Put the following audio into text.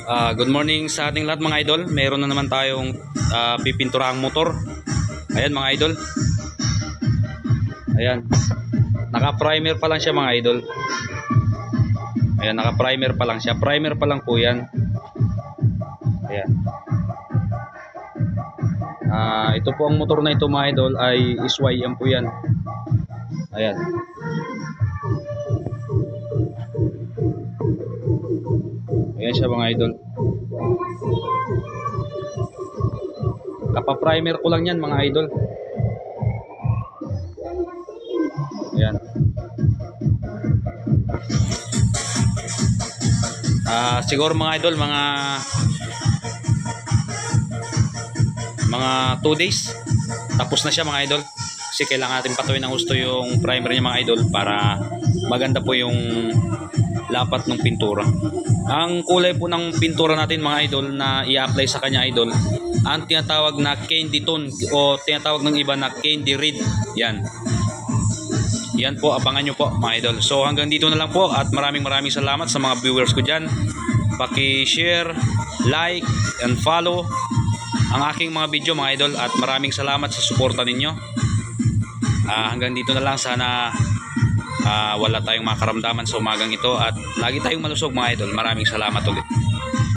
Good morning sa ating lahat mga idol. Meron na naman tayong pipinturahang motor. Ayan mga idol. Ayan. Naka-primer pa lang siya mga idol. Ayan, naka-primer pa lang siya. Primer pa lang po yan. Ayan. Ito po ang motor na ito mga idol ay SYM po yan. Ayan. Ayan siya mga idol. Kapa-primer ko lang yan mga idol. Ayan. Siguro mga idol, mga 2 days tapos na siya mga idol. Kasi kailangan natin patuloy ng gusto yung primer niya mga idol para maganda po yung lapat ng pintura. Ang kulay po ng pintura natin mga idol na i-apply sa kanya idol, ang tinatawag na candy tone o tinatawag ng iba na candy red. Yan. Yan po, abangan nyo po mga idol. So hanggang dito na lang po at maraming salamat sa mga viewers ko dyan. Paki-share, like, and follow ang aking mga video mga idol at maraming salamat sa suporta ninyo. Hanggang dito na lang, sana wala tayong makaramdaman sa umagang ito at lagi tayong malusog mga idol. Maraming salamat ulit.